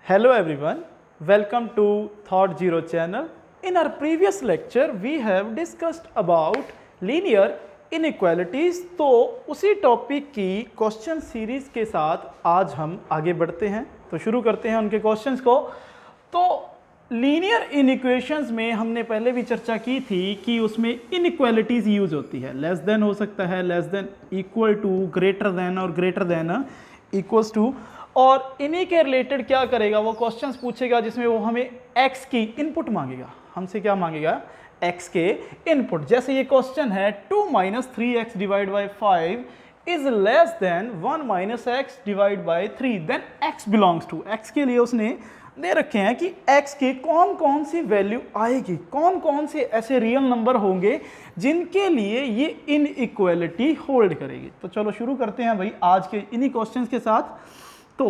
Hello everyone, welcome to Thought Zero channel. In our previous lecture, we have discussed about linear inequalities. तो उसी topic की question series के साथ आज हम आगे बढ़ते हैं। तो शुरू करते हैं उनके क्वेश्चंस को। तो लीनियर इनइक्वेशंस में हमने पहले भी चर्चा की थी कि उसमें इनइक्वालिटीज यूज होती है। लेस देन हो सकता है, less than, equal to, greater than और ग्रेटर देन इक्वल्स टू। और इन्हीं के रिलेटेड क्या करेगा, वो क्वेश्चंस पूछेगा जिसमें वो हमें x की इनपुट मांगेगा। हमसे क्या मांगेगा? x के इनपुट। जैसे ये क्वेश्चन है 2 - 3x divide by 5 is less than 1 - x divide by 3, then x belongs to. x के लिए उसने दे रखे हैं कि x की कौन कौन सी वैल्यू आएगी, कौन कौन से ऐसे रियल नंबर होंगे जिनके लिए ये इनइक्वालिटी होल्ड करेगी। तो चलो शुरू करते हैं भाई आज के इन्हीं क्वेश्चंस के साथ। तो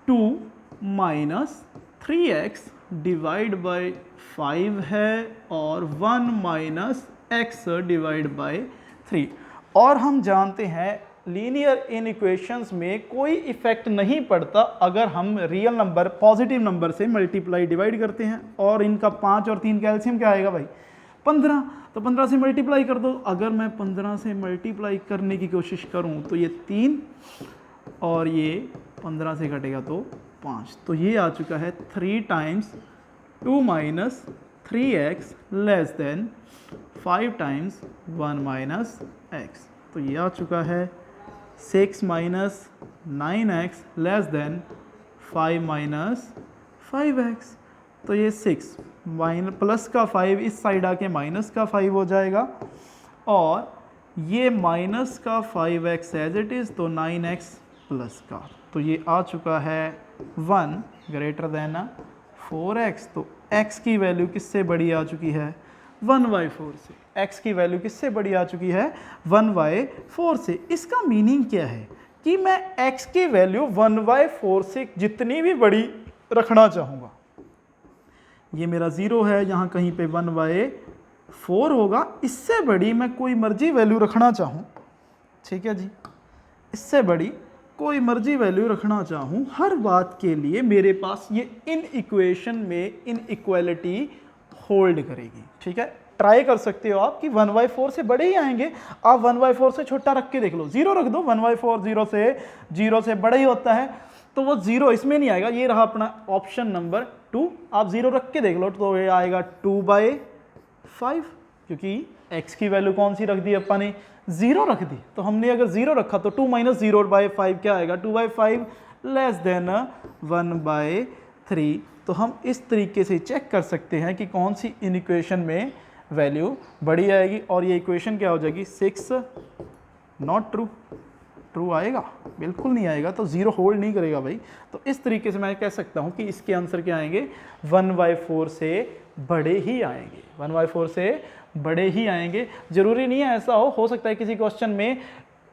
2 - 3x डिवाइड बाई 5 है और 1 - x डिवाइड बाई 3। और हम जानते हैं लीनियर इनइक्वेशंस में कोई इफेक्ट नहीं पड़ता अगर हम रियल नंबर पॉजिटिव नंबर से मल्टीप्लाई डिवाइड करते हैं। और इनका 5 और 3 का एलसीएम क्या आएगा भाई? 15। तो 15 से मल्टीप्लाई कर दो। अगर मैं 15 से मल्टीप्लाई करने की कोशिश करूं तो ये 3 और ये 15 से घटेगा तो 5। तो ये आ चुका है 3 times 2 - 3x less than 5 times 1 - x। तो ये आ चुका है 6 - 9x लेस देन 5 - 5x। तो ये 6 प्लस का 5 इस साइड आके माइनस का 5 हो जाएगा और ये माइनस का 5x एज इट इज़, तो 9x प्लस का। तो ये आ चुका है 1 ग्रेटर देन 4x। तो x की वैल्यू किससे बड़ी आ चुकी है? 1/4 से। x की वैल्यू किससे बड़ी आ चुकी है? 1/4 से। इसका मीनिंग क्या है कि मैं x की वैल्यू 1/4 से जितनी भी बड़ी रखना चाहूँगा, ये मेरा 0 है, यहाँ कहीं पे 1/4 होगा, इससे बड़ी मैं कोई मर्जी वैल्यू रखना चाहूँ, ठीक है जी, इससे बड़ी कोई मर्जी वैल्यू रखना चाहूँ, हर बात के लिए मेरे पास ये इन इक्वेशन में इनइक्वालिटी होल्ड करेगी। ठीक है, ट्राई कर सकते हो आप कि 1/4 से बड़े ही आएंगे। आप 1/4 से छोटा रख के देख लो, 0 रख दो। 1/4 0 से बड़ा ही होता है, तो वो 0 इसमें नहीं आएगा। ये रहा अपना ऑप्शन नंबर 2। आप 0 रख के देख लो तो ये आएगा 2/5, क्योंकि x की वैल्यू कौन सी रख दी अपन ने? 0 रख दी। तो हमने अगर 0 रखा तो 2 - 0/5 क्या आएगा? 2/5 लेस देन 1/3। तो हम इस तरीके से चेक कर सकते हैं कि कौन सी इन इक्वेशन में वैल्यू बड़ी आएगी। और ये इक्वेशन क्या हो जाएगी? 6 नॉट ट्रू। ट्रू आएगा? बिल्कुल नहीं आएगा, तो 0 होल्ड नहीं करेगा भाई। तो इस तरीके से मैं कह सकता हूँ कि इसके आंसर क्या आएंगे? 1/4 से बड़े ही आएंगे। 1/4 से बड़े ही आएंगे। जरूरी नहीं है ऐसा हो सकता है किसी क्वेश्चन में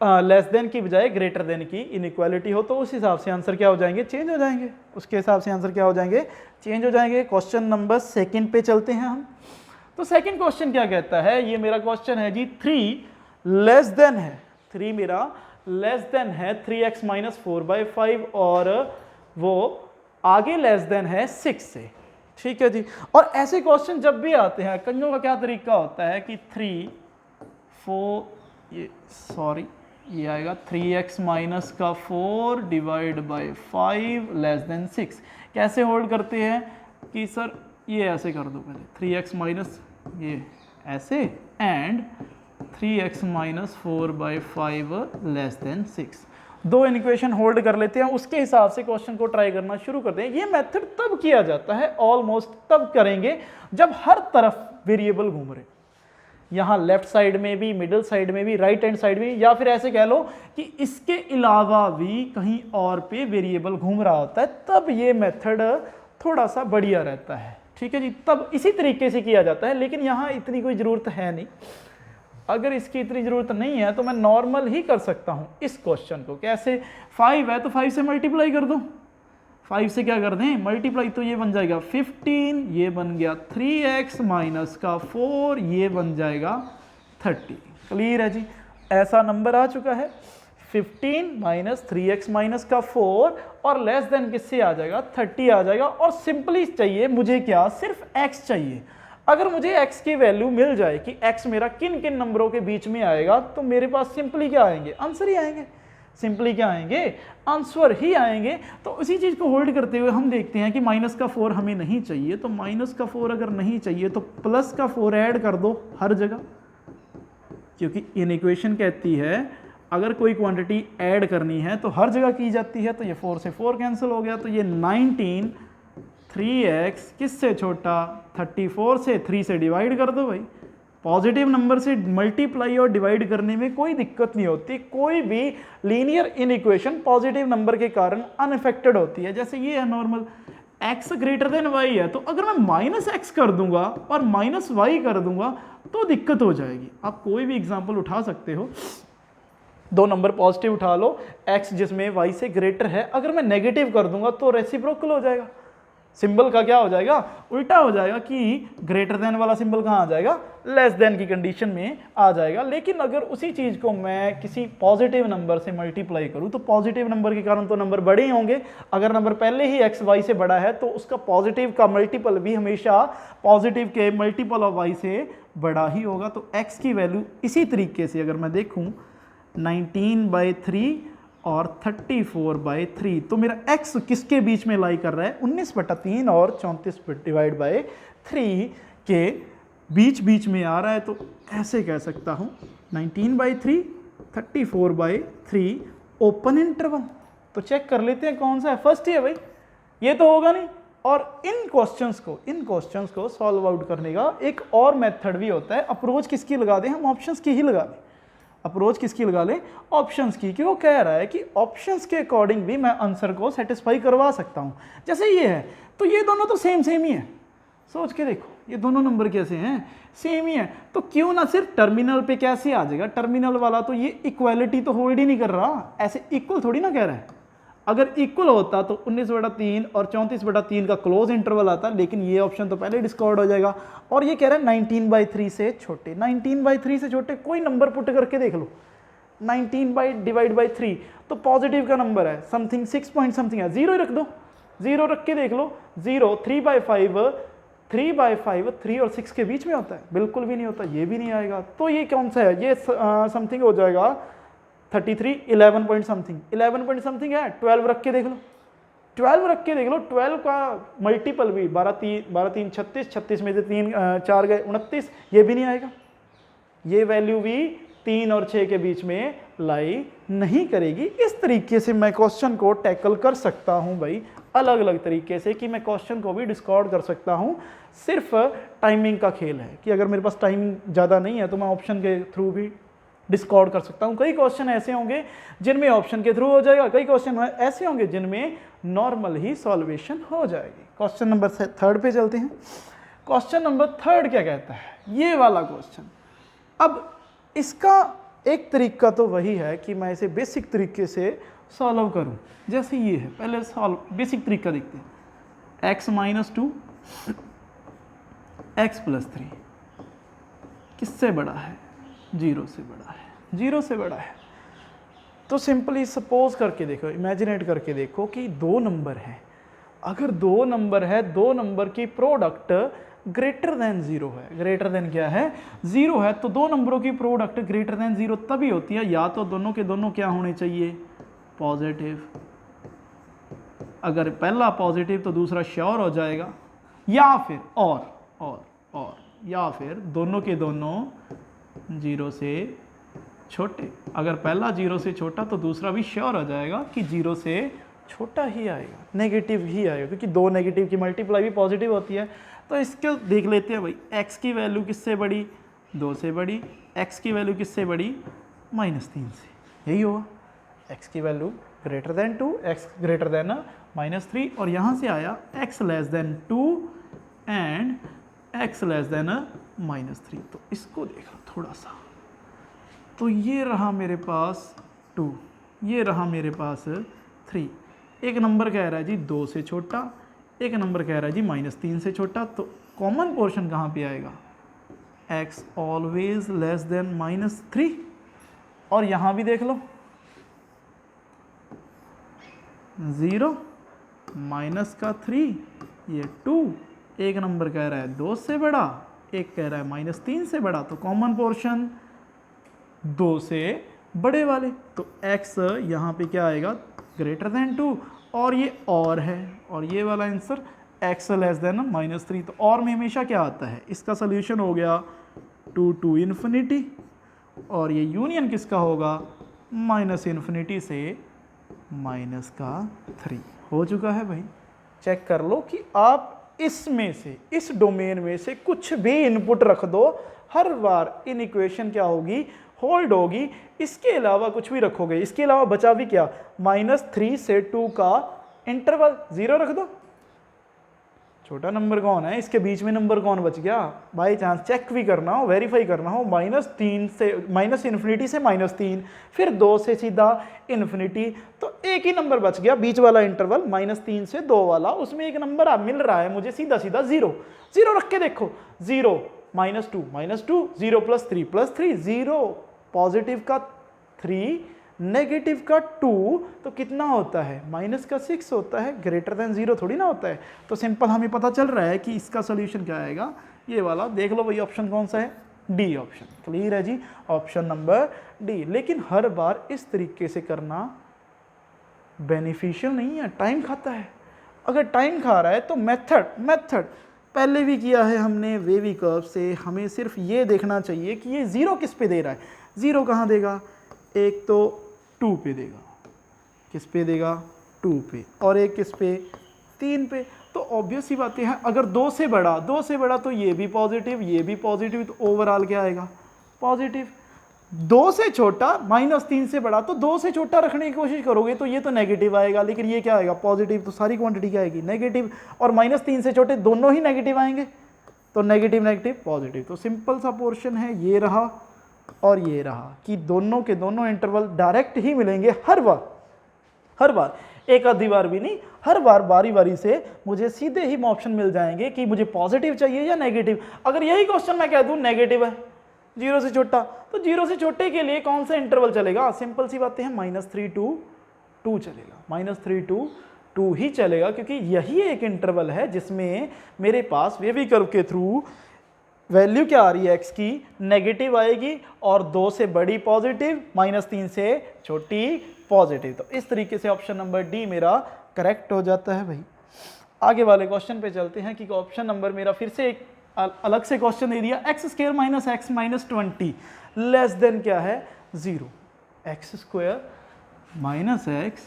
लेस देन की बजाय ग्रेटर देन की इनइक्वालिटी हो, तो उस हिसाब से आंसर क्या हो जाएंगे? चेंज हो जाएंगे। उसके हिसाब से आंसर क्या हो जाएंगे? चेंज हो जाएंगे। क्वेश्चन नंबर 2 पे चलते हैं हम। तो सेकंड क्वेश्चन क्या कहता है? ये मेरा क्वेश्चन है जी 3 लेस देन है, 3 मेरा लेस देन है 3x - 4/5 और वो आगे लेस देन है 6 से। ठीक है जी। और ऐसे क्वेश्चन जब भी आते हैं, कईयों का क्या तरीका होता है कि 3 4 ये आएगा 3x - 4 divide by 5 less than 6। कैसे होल्ड करते हैं कि सर ये ऐसे कर दो पहले, 3x माइनस ये ऐसे एंड 3x - 4/5 लेस देन 6। दो इक्वेशन होल्ड कर लेते हैं, उसके हिसाब से क्वेश्चन को ट्राई करना शुरू करते हैं। ये मेथड तब किया जाता है, ऑलमोस्ट तब करेंगे जब हर तरफ वेरिएबल घूम रहे, यहाँ लेफ्ट साइड में भी, मिडिल साइड में भी, राइट हैंड साइड में, या फिर ऐसे कह लो कि इसके अलावा भी कहीं और पे वेरिएबल घूम रहा होता है, तब ये मेथड थोड़ा सा बढ़िया रहता है। ठीक है जी, तब इसी तरीके से किया जाता है। लेकिन यहाँ इतनी कोई ज़रूरत है नहीं। अगर इसकी इतनी ज़रूरत नहीं है तो मैं नॉर्मल ही कर सकता हूँ इस क्वेश्चन को। कैसे? 5 है तो 5 से मल्टीप्लाई कर दो। 5 से क्या कर दें? मल्टीप्लाई, तो ये बन जाएगा 15, ये बन गया 3x - 4, ये बन जाएगा 30। क्लियर है जी? ऐसा नंबर आ चुका है। 15 माइनस 3x माइनस का 4 और लेस देन किससे आ जाएगा 30 आ जाएगा। और सिंपली चाहिए मुझे क्या, सिर्फ x चाहिए। अगर मुझे x की वैल्यू मिल जाए कि x मेरा किन किन नंबरों के बीच में आएगा, तो मेरे पास सिंपली क्या आएंगे, आंसर ही आएंगे। सिंपली क्या आएंगे, आंसर ही आएंगे। तो उसी चीज को होल्ड करते हुए हम देखते हैं कि माइनस का 4 हमें नहीं चाहिए, तो माइनस का 4 अगर नहीं चाहिए तो प्लस का 4 ऐड कर दो हर जगह, क्योंकि इन इक्वेशन कहती है अगर कोई क्वांटिटी ऐड करनी है तो हर जगह की जाती है। तो ये 4 से 4 कैंसिल हो गया, तो ये 19 3x किससे छोटा, 34 से 3 से डिवाइड कर दो भाई। पॉजिटिव नंबर से मल्टीप्लाई और डिवाइड करने में कोई दिक्कत नहीं होती। कोई भी लीनियर इनइक्वेशन पॉजिटिव नंबर के कारण अनअफेक्टेड होती है। जैसे ये है normal, x greater than y है, तो अगर मैं माइनस एक्स कर दूंगा और माइनस वाई कर दूंगा तो दिक्कत हो जाएगी। आप कोई भी एग्जाम्पल उठा सकते हो, दो नंबर पॉजिटिव उठा लो, x जिसमें y से ग्रेटर है, अगर मैं नेगेटिव कर दूंगा तो रेसिप्रोकल हो जाएगा। सिंबल का क्या हो जाएगा, उल्टा हो जाएगा कि ग्रेटर देन वाला सिंबल कहाँ आ जाएगा, लेस देन की कंडीशन में आ जाएगा। लेकिन अगर उसी चीज को मैं किसी पॉजिटिव नंबर से मल्टीप्लाई करूं तो पॉजिटिव नंबर के कारण तो नंबर बड़े ही होंगे। अगर नंबर पहले ही एक्स वाई से बड़ा है तो उसका पॉजिटिव का मल्टीपल भी हमेशा पॉजिटिव के मल्टीपल ऑफ वाई से बड़ा ही होगा। तो एक्स की वैल्यू इसी तरीके से अगर मैं देखूं 19/3 और 34/3, तो मेरा x किसके बीच में लाई कर रहा है, 19/3 और 34/3 के बीच बीच में आ रहा है। तो ऐसे कह सकता हूं 19/3 34/3 ओपन इंटरवल। तो चेक कर लेते हैं कौन सा है, फर्स्ट ही है भाई, ये तो होगा नहीं। और इन क्वेश्चंस को सॉल्व आउट करने का एक और मेथड भी होता है। अप्रोच किसकी लगा दें हम, ऑप्शंस की ही लगा दें। अप्रोच किसकी लगा लें, ऑप्शंस की, कि वो कह रहा है कि ऑप्शंस के अकॉर्डिंग भी मैं आंसर को सेटिस्फाई करवा सकता हूं। जैसे ये है तो ये दोनों तो सेम ही है, सोच के देखो ये दोनों नंबर कैसे हैं, सेम ही है। तो क्यों ना सिर्फ टर्मिनल पे कैसे आ जाएगा, टर्मिनल वाला तो ये इक्वालिटी तो होल्ड ही नहीं कर रहा, ऐसे इक्वल थोड़ी ना कह रहा है। अगर इक्वल होता तो 19/3 और 34/3 का क्लोज इंटरवल आता, लेकिन ये ऑप्शन तो पहले डिस्कार्ड हो जाएगा। और ये कह रहा है 19/3 से छोटे, 19/3 से छोटे कोई नंबर पुट करके देख लो, 19/3 तो पॉजिटिव का नंबर है, समथिंग 6 पॉइंट समथिंग है, 0 ही रख दो, 0 रख के देख लो। 0 3/5 3 और 6 के बीच में होता है, बिल्कुल भी नहीं होता, ये भी नहीं आएगा। तो ये कौन सा है, ये समथिंग हो जाएगा 33 11 पॉइंट समथिंग, 11 पॉइंट समथिंग है, 12 रख के देख लो, 12 रख के देख लो। 12 का मल्टीपल भी 12 3 36, 36 में से 3 4 गए 29, ये भी नहीं आएगा। ये वैल्यू भी 3 और 6 के बीच में लाई नहीं करेगी। इस तरीके से मैं क्वेश्चन को टैकल कर सकता हूं भाई, अलग अलग तरीके से, कि मैं क्वेश्चन को भी डिस्कार्ड कर सकता हूं। सिर्फ टाइमिंग का खेल है कि अगर मेरे पास टाइमिंग ज़्यादा नहीं है तो मैं ऑप्शन के थ्रू भी डिस्कार्ड कर सकता हूं। कई क्वेश्चन ऐसे होंगे जिनमें ऑप्शन के थ्रू हो जाएगा, कई क्वेश्चन ऐसे होंगे जिनमें नॉर्मल ही सॉल्वेशन हो जाएगी। क्वेश्चन नंबर 3 पे चलते हैं। क्वेश्चन नंबर 3 क्या कहता है, ये वाला क्वेश्चन। अब इसका एक तरीका तो वही है कि मैं इसे बेसिक तरीके से सॉल्व करूं, जैसे ये है। पहले सॉल्व बेसिक तरीका देखते हैं। x - 2 x + 3 किससे बड़ा है, 0 से बड़ा है, 0 से बड़ा है। तो सिंपली सपोज करके देखो, इमेजिनेट करके देखो कि 2 नंबर है। अगर 2 नंबर है, 2 नंबर की प्रोडक्ट ग्रेटर देन 0 है, ग्रेटर देन क्या है, 0 है, तो 2 नंबरों की प्रोडक्ट ग्रेटर देन 0 तभी होती है या तो दोनों के दोनों क्या होने चाहिए, पॉजिटिव। अगर पहला पॉजिटिव तो दूसरा श्योर हो जाएगा, या फिर और या फिर दोनों के दोनों 0 से छोटे। अगर पहला 0 से छोटा तो दूसरा भी श्योर हो जाएगा कि 0 से छोटा ही आएगा, नेगेटिव ही आएगा, क्योंकि 2 नेगेटिव की मल्टीप्लाई भी पॉजिटिव होती है। तो इसको देख लेते हैं भाई, x की वैल्यू किससे बड़ी, 2 से बड़ी, x की वैल्यू किससे बड़ी, -3 से, यही होगा। x की value greater than 2, x greater than -3, और यहाँ से आया x < 2 एंड x < -3। तो इसको देखो थोड़ा सा, तो ये रहा मेरे पास 2, ये रहा मेरे पास 3। एक नंबर कह रहा है जी 2 से छोटा, एक नंबर कह रहा है जी -3 से छोटा। तो कॉमन पोर्शन कहाँ पे आएगा, x ऑलवेज < -3। और यहाँ भी देख लो 0, माइनस का 3, ये 2, एक नंबर कह रहा है 2 से बड़ा, एक कह रहा है -3 से बड़ा, तो कॉमन पोर्शन 2 से बड़े वाले, तो x यहाँ पे क्या आएगा ग्रेटर देन 2, और ये और है, और ये वाला आंसर x लेस देन -3, तो और में हमेशा क्या आता है, इसका सोल्यूशन हो गया 2 to इन्फिनिटी, और ये यूनियन किसका होगा -∞ से -3 हो चुका है भाई। चेक कर लो कि आप इसमें से, इस डोमेन में से कुछ भी इनपुट रख दो, हर बार इन इक्वेशन क्या होगी, होल्ड होगी। इसके अलावा कुछ भी रखोगे, इसके अलावा बचा भी क्या, -3 से 2 का इंटरवल 0 रख दो। छोटा नंबर कौन है, इसके बीच में नंबर कौन बच गया, बाई चांस चेक भी करना हो, वेरीफाई करना हो, -3 से -∞ से -3, फिर 2 से सीधा इन्फिनिटी, तो एक ही नंबर बच गया बीच वाला इंटरवल -3 से 2 वाला, उसमें एक नंबर मिल रहा है मुझे सीधा सीधा 0 रख के देखो, 0 -2 0 + 3 + 3 0, पॉजिटिव का 3, नेगेटिव का 2, तो कितना होता है माइनस का 6 होता है, ग्रेटर देन 0 थोड़ी ना होता है। तो सिंपल हमें पता चल रहा है कि इसका सोल्यूशन क्या आएगा, ये वाला देख लो भाई, ऑप्शन कौन सा है, डी ऑप्शन। क्लियर है जी, ऑप्शन नंबर डी। लेकिन हर बार इस तरीके से करना बेनिफिशियल नहीं है, टाइम खाता है। अगर टाइम खा रहा है तो मेथड पहले भी किया है हमने वेवी कर्व से, हमें सिर्फ ये देखना चाहिए कि ये 0 किस पे दे रहा है, 0 कहाँ देगा, एक तो 2 पे देगा, किस पे देगा 2 पे, और एक किस पे 3 पे। तो ऑब्वियस ही बातें हैं, अगर 2 से बड़ा तो ये भी पॉजिटिव, तो ओवरऑल क्या आएगा पॉजिटिव। 2 से छोटा -3 से बड़ा, तो 2 से छोटा रखने की कोशिश करोगे तो ये तो नेगेटिव आएगा, लेकिन ये क्या आएगा पॉजिटिव, तो सारी क्वांटिटी क्या आएगी नेगेटिव, और -3 से छोटे दोनों ही नेगेटिव आएंगे, तो नेगेटिव पॉजिटिव। तो सिंपल सा पोर्शन है, ये रहा और ये रहा, कि दोनों के दोनों इंटरवल डायरेक्ट ही मिलेंगे हर बार, एक आधी बार भी नहीं, हर बार बारी बारी से मुझे सीधे ही ऑप्शन मिल जाएंगे कि मुझे पॉजिटिव चाहिए या नेगेटिव। अगर यही क्वेश्चन मैं कह दूं नेगेटिव है, 0 से छोटा, तो 0 से छोटे के लिए कौन सा इंटरवल चलेगा, सिंपल सी बातें हैं, -3 to 2 चलेगा, -3 to 2 ही चलेगा, क्योंकि यही एक इंटरवल है जिसमें मेरे पास वेवी कर्व के थ्रू वैल्यू क्या आ रही है x की, नेगेटिव आएगी, और 2 से बड़ी पॉजिटिव, -3 से छोटी पॉजिटिव। तो इस तरीके से ऑप्शन नंबर डी मेरा करेक्ट हो जाता है भाई। आगे वाले क्वेश्चन पे चलते हैं कि ऑप्शन नंबर मेरा फिर से एक अलग से क्वेश्चन दे दिया, x² - x - 20 लेस देन क्या है 0, x² - x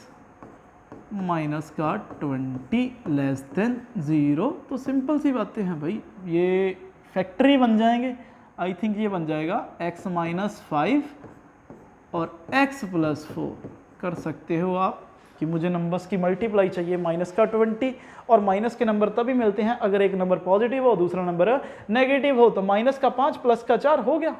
माइनस का 20 लेस देन 0। तो सिंपल सी बातें हैं भाई, ये फैक्टरी बन जाएंगे, आई थिंक ये बन जाएगा x - 5 और x + 4 कर सकते हो आप, कि मुझे नंबर्स की मल्टीप्लाई चाहिए, माइनस का 20, और माइनस के नंबर तभी मिलते हैं अगर एक नंबर पॉजिटिव हो दूसरा नंबर नेगेटिव हो। तो -5 + 4 हो गया,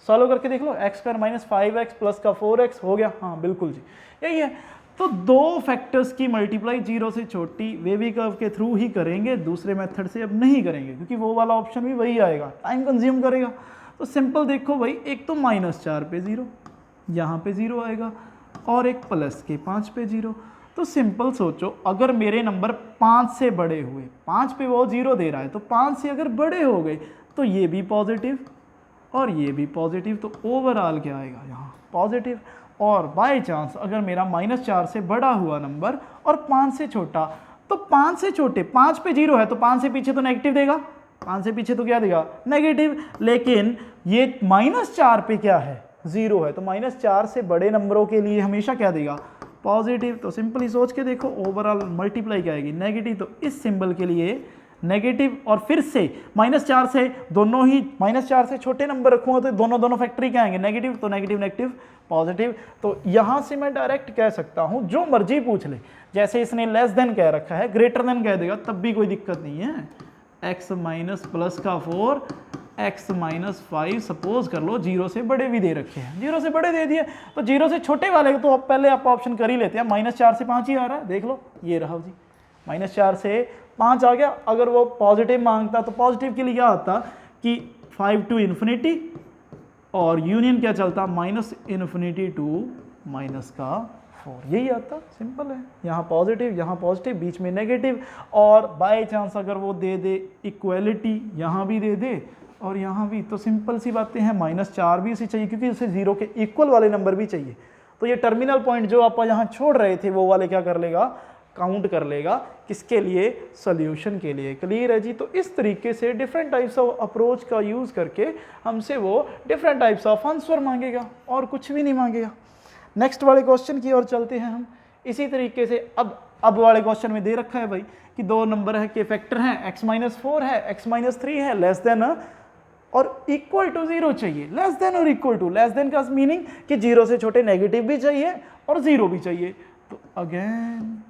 सॉल्व करके देख लो, x² - 5x + 4x हो गया, हाँ बिल्कुल जी यही है। तो दो फैक्टर्स की मल्टीप्लाई 0 से छोटी वेवी कर्व के थ्रू ही करेंगे, दूसरे मेथड से अब नहीं करेंगे, क्योंकि वो वाला ऑप्शन भी वही आएगा, टाइम कंज्यूम करेगा। तो सिंपल देखो भाई, एक तो -4 पे 0, यहाँ पे 0 आएगा, और एक प्लस के 5 पे 0। तो सिंपल सोचो, अगर मेरे नंबर 5 से बड़े हुए, 5 पे वो 0 दे रहा है, तो 5 से अगर बड़े हो गए तो ये भी पॉजिटिव और ये भी पॉजिटिव, तो ओवरऑल क्या आएगा यहाँ पॉजिटिव। और बाय चांस अगर मेरा -4 से बड़ा हुआ नंबर और 5 से छोटा, तो 5 से छोटे, 5 पे 0 है तो 5 से पीछे तो नेगेटिव देगा, 5 से पीछे तो क्या देगा नेगेटिव, लेकिन ये -4 पे क्या है 0 है, तो -4 से बड़े नंबरों के लिए हमेशा क्या देगा पॉजिटिव। तो सिंपली सोच के देखो, ओवरऑल मल्टीप्लाई क्या आएगी नेगेटिव, तो इस सिंबल के लिए नेगेटिव, और फिर से -4 से दोनों ही, -4 से छोटे नंबर रखूंगा तो दोनों फैक्टरी क्या आएंगे नेगेटिव, तो नेगेटिव पॉजिटिव। तो यहां से मैं डायरेक्ट कह सकता हूं, जो मर्जी पूछ ले, जैसे इसने लेस देन कह रखा है, ग्रेटर देन कह देगा तब भी कोई दिक्कत नहीं है। x माइनस प्लस का 4, x माइनस 5 सपोज कर लो, 0 से बड़े भी दे रखे हैं, 0 से बड़े दे दिए, तो 0 से छोटे वाले तो अब पहले आप ऑप्शन कर ही लेते हैं, -4 से 5 ही आ रहा है, देख लो ये रहा जी, -4 से 5 आ गया। अगर वो पॉजिटिव मांगता तो पॉजिटिव के लिए क्या आता कि 5 to ∞, और यूनियन क्या चलता -∞ to -4। 4, यही आता, सिंपल है। यहाँ पॉजिटिव, बीच में नेगेटिव, और बाय चांस अगर वो दे दे इक्वलिटी, यहाँ भी दे दे और यहाँ भी, तो सिंपल सी बातें हैं, -4 भी उसे चाहिए क्योंकि उसे 0 के इक्वल वाले नंबर भी चाहिए। तो ये टर्मिनल पॉइंट जो आप यहाँ छोड़ रहे थे वो वाले क्या कर लेगा, काउंट कर लेगा, किसके लिए, सोल्यूशन के लिए। क्लियर है जी। तो इस तरीके से डिफरेंट टाइप्स ऑफ अप्रोच का यूज़ करके हमसे वो डिफरेंट टाइप्स ऑफ आंसर मांगेगा और कुछ भी नहीं मांगेगा। नेक्स्ट वाले क्वेश्चन की ओर चलते हैं हम। इसी तरीके से अब वाले क्वेश्चन में दे रखा है भाई कि दो नंबर है के फैक्टर हैं, x-4 है, x-3 है, लेस देन और इक्वल टू 0 चाहिए। लेस देन और इक्वल टू, लेस देन का मीनिंग कि 0 से छोटे नेगेटिव भी चाहिए और 0 भी चाहिए। तो अगेन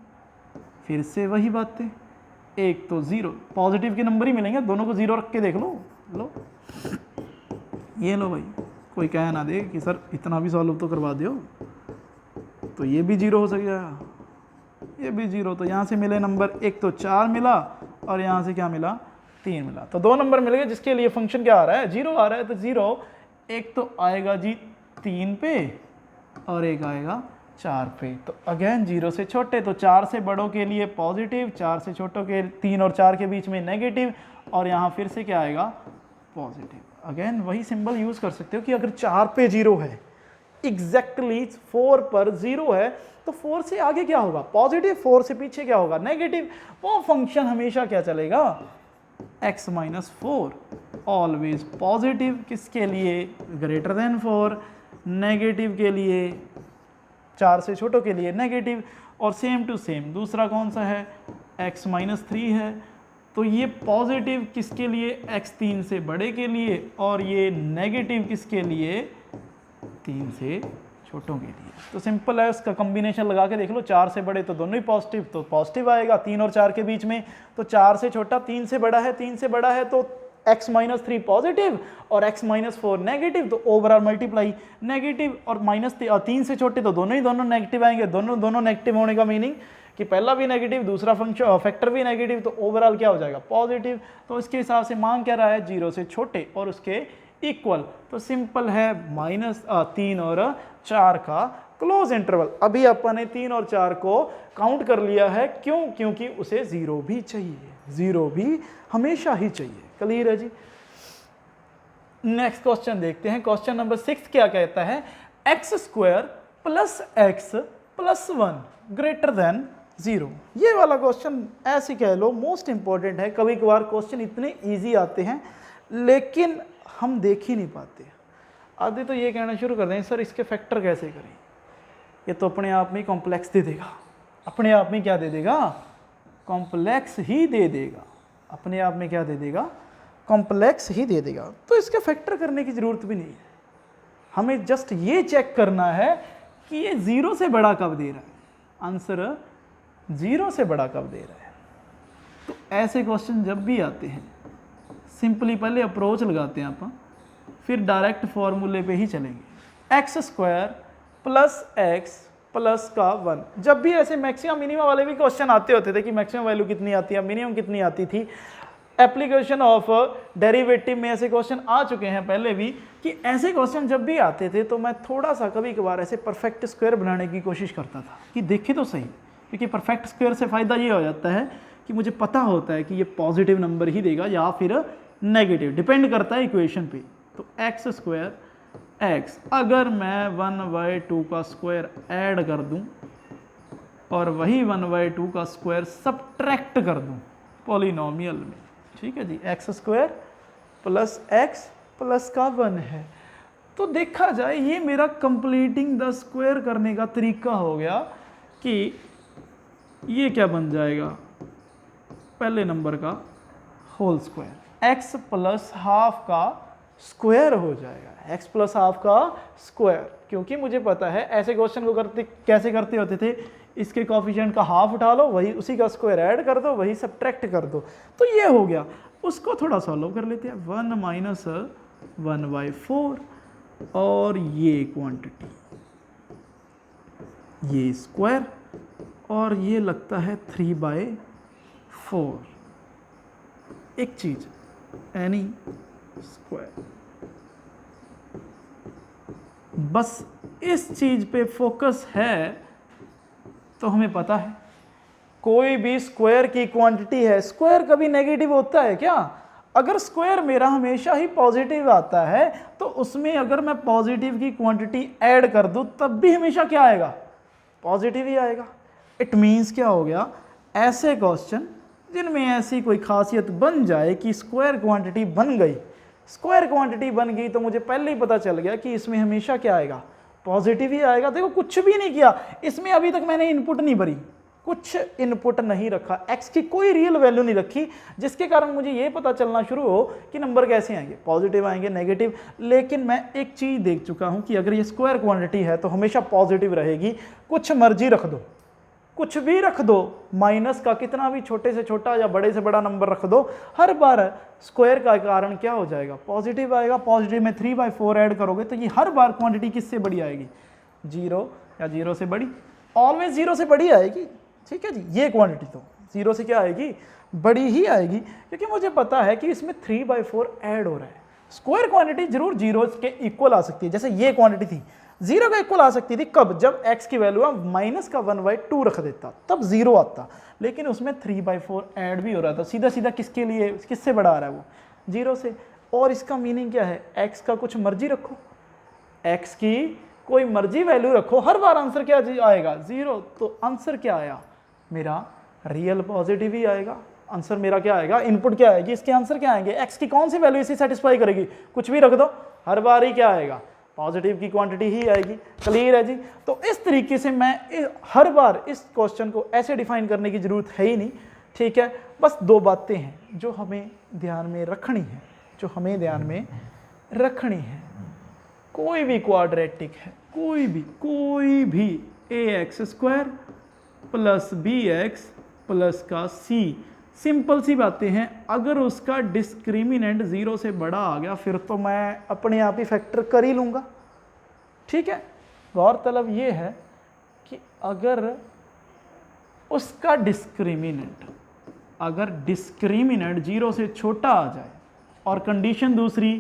फिर से वही बातें, एक तो 0, पॉजिटिव के नंबर ही मिलेंगे, दोनों को 0 रख के देख लो, ये लो भाई, कोई कह ना दे कि सर इतना भी सॉल्व तो करवा दो, तो ये भी 0 हो सकेगा, ये भी 0। तो यहाँ से मिले नंबर, एक तो 4 मिला और यहाँ से क्या मिला, 3 मिला। तो 2 नंबर मिल गए जिसके लिए फंक्शन क्या आ रहा है, 0 आ रहा है। तो 0 एक तो आएगा जी 3 पे और एक आएगा 4 पे। तो अगेन 0 से छोटे, तो 4 से बड़ों के लिए पॉजिटिव, 4 से छोटों के 3 और 4 के बीच में नेगेटिव, और यहाँ फिर से क्या आएगा, पॉजिटिव। अगेन वही सिंबल यूज कर सकते हो कि अगर 4 पे 0 है, एग्जैक्टली 4 पर 0 है, तो 4 से आगे क्या होगा, पॉजिटिव, 4 से पीछे क्या होगा, नेगेटिव। वो फंक्शन हमेशा क्या चलेगा, x-4, ऑलवेज पॉजिटिव, किसके लिए, ग्रेटर देन 4, नेगेटिव के लिए, 4 से छोटों के लिए नेगेटिव। और सेम टू सेम दूसरा कौन सा है, x-3 है, तो ये पॉजिटिव किसके लिए, x3 से बड़े के लिए, और ये नेगेटिव किसके लिए, 3 से छोटों के लिए। तो सिंपल है, इसका कॉम्बिनेशन लगा के देख लो, 4 से बड़े तो दोनों ही पॉजिटिव, तो पॉजिटिव आएगा, 3 और 4 के बीच में, तो 4 से छोटा 3 से बड़ा है, 3 से बड़ा है तो x-3 पॉजिटिव और x-4 नेगेटिव, तो ओवरऑल मल्टीप्लाई नेगेटिव, और -3 से छोटे तो दोनों नेगेटिव आएंगे, दोनों नेगेटिव होने का मीनिंग कि पहला भी नेगेटिव, दूसरा फंक्शन फैक्टर भी नेगेटिव, तो ओवरऑल क्या हो जाएगा, पॉजिटिव। तो इसके हिसाब से मांग क्या रहा है, 0 से छोटे और उसके इक्वल। तो सिंपल है, -3 और 4 का क्लोज इंटरवल। अभी अपन ने 3 और 4 को काउंट कर लिया है, क्यों, क्योंकि उसे 0 भी चाहिए, 0 भी हमेशा ही चाहिए। क्लियर है जी। नेक्स्ट क्वेश्चन देखते हैं। क्वेश्चन नंबर 6 क्या कहता है, x² + x + 1 ग्रेटर देन 0। ये वाला क्वेश्चन ऐसे कह लो मोस्ट इंपॉर्टेंट है। कभी कभार क्वेश्चन इतने इजी आते हैं लेकिन हम देख ही नहीं पाते। आधे तो ये कहना शुरू कर दें, सर इसके फैक्टर कैसे करें, ये तो अपने आप में कॉम्प्लेक्स दे देगा, अपने आप में क्या दे देगा, कॉम्प्लेक्स ही दे देगा, अपने आप में क्या दे देगा, कॉम्प्लेक्स ही दे देगा। तो इसके फैक्टर करने की ज़रूरत भी नहीं है, हमें जस्ट ये चेक करना है कि ये 0 से बड़ा कब दे रहा है, आंसर 0 से बड़ा कब दे रहा है। तो ऐसे क्वेश्चन जब भी आते हैं, सिंपली पहले अप्रोच लगाते हैं आप, फिर डायरेक्ट फॉर्मूले पे ही चलेंगे। x² + x + 1। जब भी ऐसे मैक्सिमम मिनिमम वाले भी क्वेश्चन आते होते थे कि मैक्सिमम वैल्यू कितनी आती है, मिनिमम कितनी आती थी, एप्लीकेशन ऑफ डेरिवेटिव में ऐसे क्वेश्चन आ चुके हैं पहले भी, कि ऐसे क्वेश्चन जब भी आते थे तो मैं थोड़ा सा कभी कभार ऐसे परफेक्ट स्क्वायर बनाने की कोशिश करता था कि देखे तो सही, क्योंकि परफेक्ट स्क्वायर से फ़ायदा ये हो जाता है कि मुझे पता होता है कि ये पॉजिटिव नंबर ही देगा या फिर नेगेटिव, डिपेंड करता है इक्वेशन पे। तो x² x, अगर मैं 1/2 का स्क्वायर ऐड कर दूं और वही 1/2 का स्क्वायर सब्ट्रैक्ट कर दूं पॉलिनोमियल में, ठीक है जी, x² + x + 1 है, तो देखा जाए ये मेरा कंप्लीटिंग द स्क्वायर करने का तरीका हो गया कि ये क्या बन जाएगा, पहले नंबर का होल स्क्वायर, x + हाफ का स्क्वायर हो जाएगा, x + हाफ का स्क्वायर। क्योंकि मुझे पता है ऐसे क्वेश्चन को कैसे करते होते थे, इसके कोफिशिएंट का हाफ उठा लो, वही उसी का स्क्वायर ऐड कर दो, वही सब्ट्रैक्ट कर दो, तो ये हो गया। उसको थोड़ा सॉल्व कर लेते हैं, 1 - 1/4 और ये क्वांटिटी, ये स्क्वायर, और ये लगता है 3/4। एक चीज, एनी स्क्वायर, बस इस चीज पे फोकस है तो हमें पता है कोई भी स्क्वायर की क्वांटिटी है, स्क्वायर कभी नेगेटिव होता है क्या? अगर स्क्वायर मेरा हमेशा ही पॉजिटिव आता है तो उसमें अगर मैं पॉजिटिव की क्वांटिटी ऐड कर दूं तब भी हमेशा क्या आएगा? पॉजिटिव ही आएगा। इट मीन्स क्या हो गया, ऐसे क्वेश्चन जिनमें ऐसी कोई खासियत बन जाए कि स्क्वायर क्वांटिटी बन गई, स्क्वायर क्वांटिटी बन गई, तो मुझे पहले ही पता चल गया कि इसमें हमेशा क्या आएगा? पॉजिटिव ही आएगा। देखो कुछ भी नहीं किया इसमें, अभी तक मैंने इनपुट नहीं भरी, कुछ इनपुट नहीं रखा, x की कोई रियल वैल्यू नहीं रखी, जिसके कारण मुझे ये पता चलना शुरू हो कि नंबर कैसे आएंगे, पॉजिटिव आएंगे, नेगेटिव। लेकिन मैं एक चीज़ देख चुका हूं कि अगर ये स्क्वायर क्वांटिटी है तो हमेशा पॉजिटिव रहेगी, कुछ मर्जी रख दो, कुछ भी रख दो, माइनस का कितना भी छोटे से छोटा या बड़े से बड़ा नंबर रख दो, हर बार स्क्वायर का कारण क्या हो जाएगा? पॉजिटिव आएगा। पॉजिटिव में 3/4 ऐड करोगे तो ये हर बार क्वांटिटी किससे बड़ी आएगी? 0 या 0 से बड़ी, ऑलवेज 0 से बड़ी आएगी। ठीक है जी, ये क्वांटिटी तो 0 से क्या आएगी? बड़ी ही आएगी, क्योंकि मुझे पता है कि इसमें 3/4 ऐड हो रहा है। स्क्वायर क्वांटिटी जरूर 0 के इक्वल आ सकती है, जैसे ये क्वांटिटी थी 0 के इक्वल आ सकती थी, कब? जब x की वैल्यू माइनस का 1/2 रख देता तब 0 आता, लेकिन उसमें 3/4 ऐड भी हो रहा था। सीधा सीधा किसके लिए, किससे बड़ा आ रहा है वो? 0 से। और इसका मीनिंग क्या है? x का कुछ मर्जी रखो, x की कोई मर्जी वैल्यू रखो, हर बार आंसर क्या आएगा? 0। तो आंसर क्या आया मेरा? रियल पॉजिटिव ही आएगा। आंसर मेरा क्या आएगा? इनपुट क्या आएगी, इसके आंसर क्या आएंगे? x की कौन सी वैल्यू इसे सेटिस्फाई करेगी? कुछ भी रख दो, हर बार ही क्या आएगा? पॉजिटिव की क्वांटिटी ही आएगी। क्लियर है जी? तो इस तरीके से मैं हर बार इस क्वेश्चन को ऐसे डिफाइन करने की जरूरत है ही नहीं। ठीक है, बस 2 बातें हैं जो हमें ध्यान में रखनी है, जो हमें ध्यान में रखनी है। कोई भी क्वाड्रेटिक है, कोई भी ax² प्लस bx प्लस का c, सिंपल सी बातें हैं। अगर उसका डिस्क्रिमिनेंट 0 से बड़ा आ गया फिर तो मैं अपने आप ही फैक्टर कर ही लूँगा। ठीक है, गौरतलब ये है कि अगर उसका डिस्क्रिमिनेंट 0 से छोटा आ जाए और कंडीशन दूसरी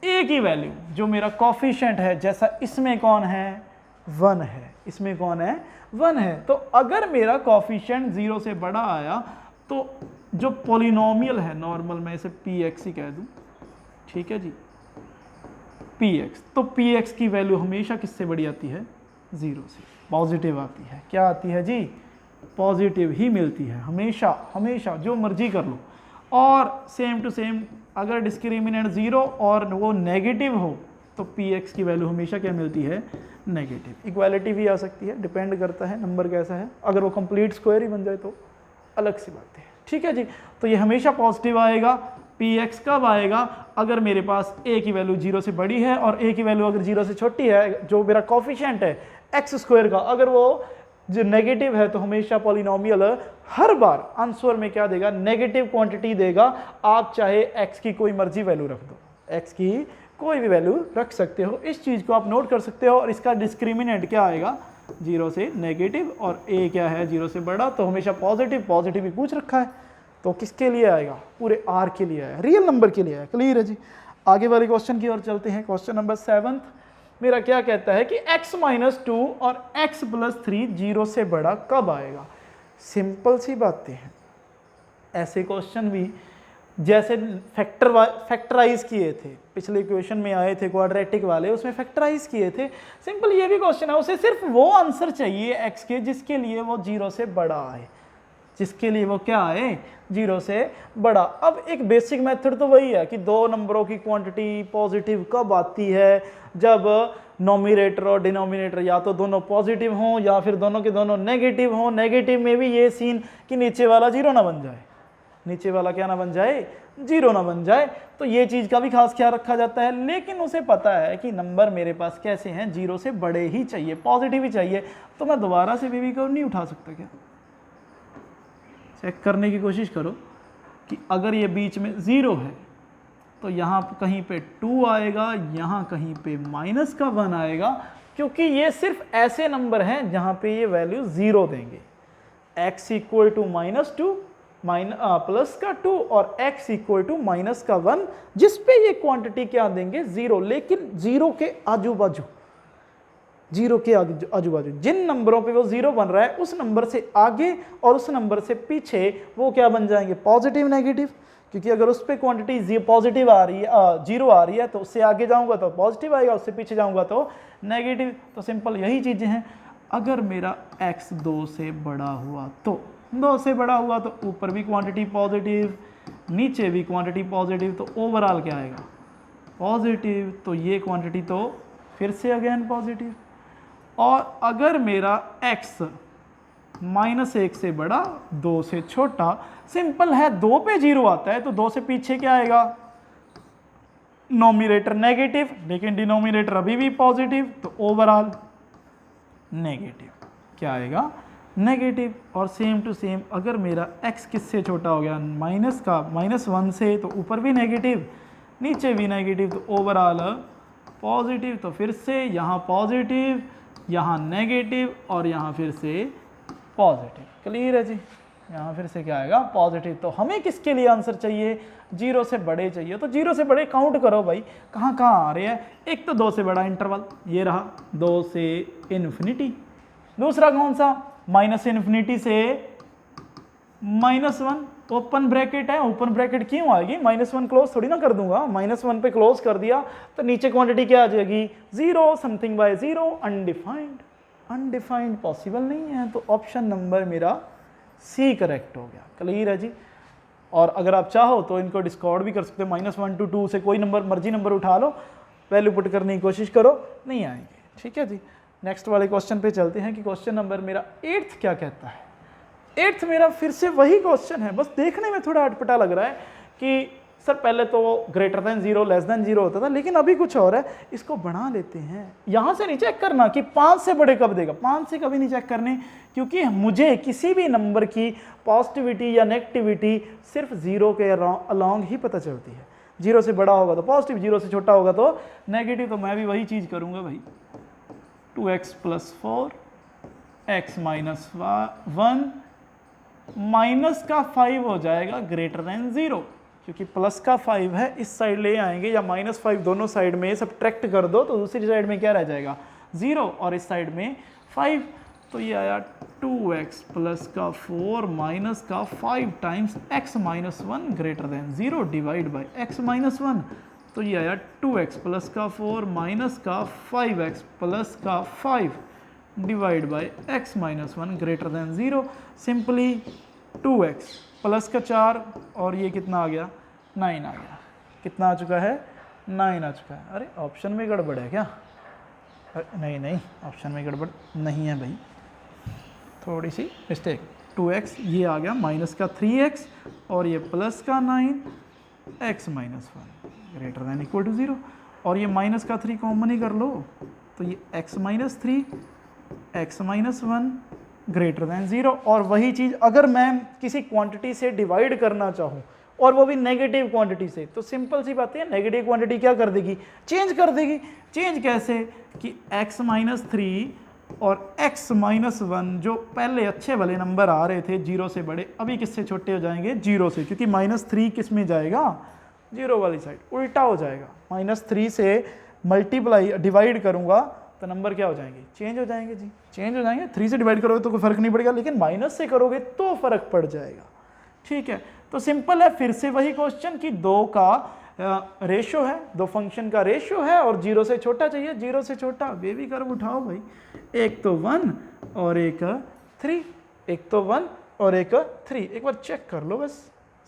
a की वैल्यू जो मेरा कॉफिशिएंट है, जैसा इसमें कौन है? 1 है, इसमें कौन है? 1 है। तो अगर मेरा कॉफिशिएंट 0 से बड़ा आया तो जो पॉलिनोमियल है, नॉर्मल मैं इसे px ही कह दूं, ठीक है जी, px, तो px की वैल्यू हमेशा किससे बड़ी आती है? 0 से, पॉजिटिव आती है। क्या आती है जी? पॉजिटिव ही मिलती है हमेशा, हमेशा, जो मर्जी कर लो। और सेम टू सेम अगर डिस्क्रिमिनेंट 0 और वो नेगेटिव हो तो px की वैल्यू हमेशा क्या मिलती है? नेगेटिव। इक्वालिटी भी आ सकती है, डिपेंड करता है नंबर कैसा है। अगर वो कंप्लीट स्क्वायर ही बन जाए तो अलग सी बात है। ठीक है जी, तो ये हमेशा पॉजिटिव आएगा। px कब आएगा? अगर मेरे पास a की वैल्यू 0 से बड़ी है और a की वैल्यू अगर 0 से छोटी है, जो मेरा कॉफिशिएंट है x² का, अगर वो जो नेगेटिव है तो हमेशा पॉलिनोमियल हर बार आंसर में क्या देगा? नेगेटिव क्वांटिटी देगा। आप चाहे x की कोई मर्जी वैल्यू रख दो, x की कोई भी वैल्यू रख सकते हो। इस चीज़ को आप नोट कर सकते हो। और इसका डिस्क्रिमिनेंट क्या आएगा? 0 से नेगेटिव, और a क्या है? 0 से बड़ा, तो हमेशा पॉजिटिव। पॉजिटिव ही पूछ रखा है तो किसके लिए आएगा? पूरे r के लिए आया, रियल नंबर के लिए आया। क्लियर है जी? आगे वाले क्वेश्चन की ओर चलते हैं। क्वेश्चन नंबर 7 मेरा क्या कहता है कि x - 2 और x + 3 0 से बड़ा कब आएगा? सिंपल सी बातें हैं। ऐसे क्वेश्चन भी जैसे फैक्टराइज किए थे, पिछले क्वेश्चन में आए थे क्वाड्रेटिक वाले, उसमें फैक्टराइज किए थे। सिंपल ये भी क्वेश्चन है, उसे सिर्फ वो आंसर चाहिए x के जिसके लिए वो 0 से बड़ा आए, जिसके लिए वो क्या आए? 0 से बड़ा। अब एक बेसिक मेथड तो वही है कि दो नंबरों की क्वांटिटी पॉजिटिव कब आती है? जब नोमिनेटर और डिनोमिनेटर या तो दोनों पॉजिटिव हों या फिर दोनों के दोनों नेगेटिव हों। नेगेटिव में भी ये सीन कि नीचे वाला 0 ना बन जाए, नीचे वाला क्या ना बन जाए? 0 ना बन जाए। तो ये चीज़ का भी खास ख्याल रखा जाता है। लेकिन उसे पता है कि नंबर मेरे पास कैसे हैं? 0 से बड़े ही चाहिए, पॉजिटिव ही चाहिए। तो मैं दोबारा से बेबी को नहीं उठा सकता क्या? चेक करने की कोशिश करो कि अगर ये बीच में 0 है तो यहाँ कहीं पे 2 आएगा, यहाँ कहीं पे -1 आएगा, क्योंकि ये सिर्फ ऐसे नंबर हैं जहाँ पे ये वैल्यू 0 देंगे। x = -2 +2 और x = -1, जिस पे ये क्वांटिटी क्या देंगे? 0। लेकिन 0 के आजू बाजू जीरो के आजू बाजू जिन नंबरों पे वो जीरो बन रहा है उस नंबर से आगे और उस नंबर से पीछे वो क्या बन जाएंगे, पॉजिटिव नेगेटिव। क्योंकि अगर उस पर क्वांटिटी पॉजिटिव आ रही है, जीरो आ रही है, तो उससे आगे जाऊंगा तो पॉजिटिव आएगा, उससे पीछे जाऊंगा तो नेगेटिव। तो सिंपल यही चीज़ें हैं। अगर मेरा x 2 से बड़ा हुआ तो 2 से बड़ा हुआ तो ऊपर भी क्वांटिटी पॉजिटिव, नीचे भी क्वांटिटी पॉजिटिव, तो ओवरऑल क्या आएगा, पॉजिटिव। तो ये क्वांटिटी तो फिर से अगेन पॉजिटिव। और अगर मेरा x -1 से बड़ा 2 से छोटा, सिंपल है, 2 पे जीरो आता है तो 2 से पीछे क्या आएगा, नोमिनेटर नेगेटिव, लेकिन डिनोमिनेटर अभी भी पॉजिटिव, तो ओवरऑल नेगेटिव क्या आएगा, नेगेटिव। और सेम टू सेम अगर मेरा x किससे छोटा हो गया, -1 से, तो ऊपर भी नेगेटिव, नीचे भी नेगेटिव, तो ओवरऑल पॉजिटिव। तो फिर से यहाँ पॉजिटिव, यहाँ नेगेटिव और यहाँ फिर से पॉजिटिव। क्लियर है जी, यहाँ फिर से क्या आएगा, पॉजिटिव। तो हमें किसके लिए आंसर चाहिए, 0 से बड़े चाहिए। तो 0 से बड़े काउंट करो भाई, कहाँ कहाँ आ रहे हैं। एक तो 2 से बड़ा इंटरवल ये रहा, 2 से इन्फिनिटी। दूसरा कौन सा, -∞ से -1, ओपन ब्रैकेट है। ओपन ब्रैकेट क्यों आएगी, -1 क्लोज थोड़ी ना कर दूंगा, -1 पे क्लोज कर दिया तो नीचे क्वांटिटी क्या आ जाएगी, 0, something bye 0, undefined. Undefined possible नहीं है, तो ऑप्शन नंबर मेरा सी करेक्ट हो गया। क्लियर है जी। और अगर आप चाहो तो इनको डिस्कार्ड भी कर सकते हो, -1 to 2 से कोई नंबर, मर्जी नंबर उठा लो, वैल्यू पुट करने की कोशिश करो, नहीं आएंगे। ठीक है जी। नेक्स्ट वाले क्वेश्चन पे चलते हैं कि क्वेश्चन नंबर मेरा 8th क्या कहता है। 8th मेरा फिर से वही क्वेश्चन है, बस देखने में थोड़ा अटपटा लग रहा है कि सर पहले तो ग्रेटर देन 0 लेस देन 0 होता था, लेकिन अभी कुछ और है। इसको बढ़ा लेते हैं, यहाँ से नहीं चेक करना कि 5 से बड़े कब देगा, 5 से कभी नहीं चेक करने, क्योंकि मुझे किसी भी नंबर की पॉजिटिविटी या नेगेटिविटी सिर्फ 0 के अलॉन्ग ही पता चलती है। 0 से बड़ा होगा तो पॉजिटिव, 0 से छोटा होगा तो नेगेटिव। तो मैं भी वही चीज़ करूँगा भाई, 2x + 4 x - 1 माइनस का 5 हो जाएगा ग्रेटर देन 0, क्योंकि प्लस का 5 है, इस साइड ले आएंगे, या -5 दोनों साइड में सब्ट्रैक्ट कर दो तो दूसरी साइड में क्या रह जाएगा, 0, और इस साइड में 5। तो ये आया 2x + का 4 माइनस का 5 times x - 1 greater then 0 divide by x - 1। तो ये आया 2x + का 4 माइनस का 5x + का 5 divide by x - 1 greater then 0। Simply 2x + का 4 और ये कितना आ गया, 9 आ गया। कितना आ चुका है, 9 आ चुका है। अरे ऑप्शन में गड़बड़ है क्या, नहीं नहीं, ऑप्शन में गड़बड़ नहीं है भाई, थोड़ी सी मिस्टेक। 2x ये आ गया माइनस का 3x और ये प्लस का 9 x - 1 greater than equal to 0, और ये माइनस का 3 कॉमन ही कर लो, तो ये x - 3 x - 1 ग्रेटर देन 0। और वही चीज़ अगर मैं किसी क्वांटिटी से डिवाइड करना चाहूँ और वो भी नेगेटिव क्वांटिटी से, तो सिंपल सी बात है, नेगेटिव क्वांटिटी क्या कर देगी, चेंज कर देगी। चेंज कैसे कि x - 3 और x - 1 जो पहले अच्छे वाले नंबर आ रहे थे 0 से बड़े, अभी किससे छोटे हो जाएंगे, 0 से, क्योंकि -3 किस में जाएगा, 0 वाली साइड, उल्टा हो जाएगा। -3 से मल्टीप्लाई डिवाइड करूंगा तो नंबर क्या हो जाएंगे, चेंज हो जाएंगे जी, चेंज हो जाएंगे। 3 से डिवाइड करोगे तो कोई फर्क नहीं पड़ेगा, लेकिन माइनस से करोगे तो फर्क पड़ जाएगा। ठीक है, तो सिंपल है, फिर से वही क्वेश्चन कि 2 का रेशो है, 2 फंक्शन का रेशो है और 0 से छोटा चाहिए। 0 से छोटा बेबी कर्व उठाओ भाई, एक तो 1 और एक 3, एक तो 1 और एक 3, एक बार चेक कर लो बस,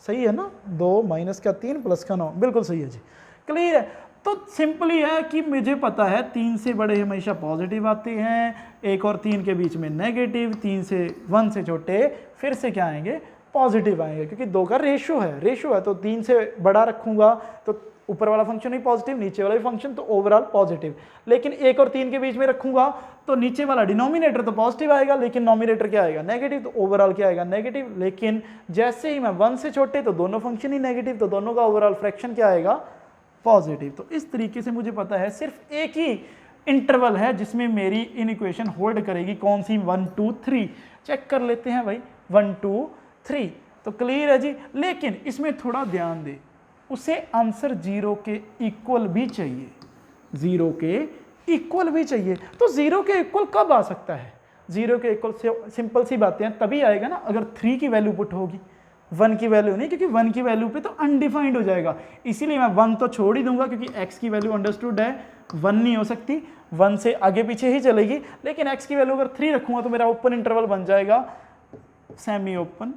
सही है ना, 2 माइनस का 3 प्लस का 9, बिल्कुल सही है जी। क्लियर है। तो सिंपली है कि मुझे पता है 3 से बड़े हमेशा पॉजिटिव आते हैं, 1 और 3 के बीच में नेगेटिव, 3 से 1 से छोटे फिर से क्या आएंगे, पॉजिटिव आएंगे, क्योंकि 2 का रेशो है, तो 3 से बड़ा रखूंगा तो ऊपर वाला फंक्शन भी पॉजिटिव, नीचे वाला भी फंक्शन, तो ओवरऑल पॉजिटिव। लेकिन 1 और 3 के बीच में रखूंगा तो नीचे वाला डिनोमिनेटर तो पॉजिटिव आएगा, लेकिन नोमिनेटर क्या आएगा, नेगेटिव, तो ओवरऑल क्या आएगा, नेगेटिव। लेकिन जैसे ही मैं 1 से छोटे तो दोनों फंक्शन ही नेगेटिव, तो दोनों का ओवरऑल फ्रैक्शन क्या आएगा, पॉजिटिव। तो इस तरीके से मुझे पता है सिर्फ एक ही इंटरवल है जिसमें मेरी इनइक्वेशन होल्ड करेगी, कौन सी, 1 2 3। चेक कर लेते हैं भाई, 1 2 3, तो क्लियर है जी। लेकिन इसमें थोड़ा ध्यान दे, उसे आंसर 0 के इक्वल भी चाहिए, 0 के इक्वल भी चाहिए, तो 0 के इक्वल कब आ सकता है? 0 के इक्वल से सिंपल सी बातें हैं, तभी आएगा ना अगर 3 की वैल्यू पुट होगी, 1 की वैल्यू नहीं, क्योंकि 1 की वैल्यू पे तो अनडिफाइंड हो जाएगा। इसीलिए मैं 1 तो छोड़ ही दूंगा, क्योंकि x की वैल्यू अंडरस्टूड है, 1 नहीं हो सकती, 1 से आगे पीछे ही चलेगी। लेकिन x की वैल्यू अगर 3 रखूंगा तो मेरा ओपन इंटरवल बन जाएगा सेमी ओपन,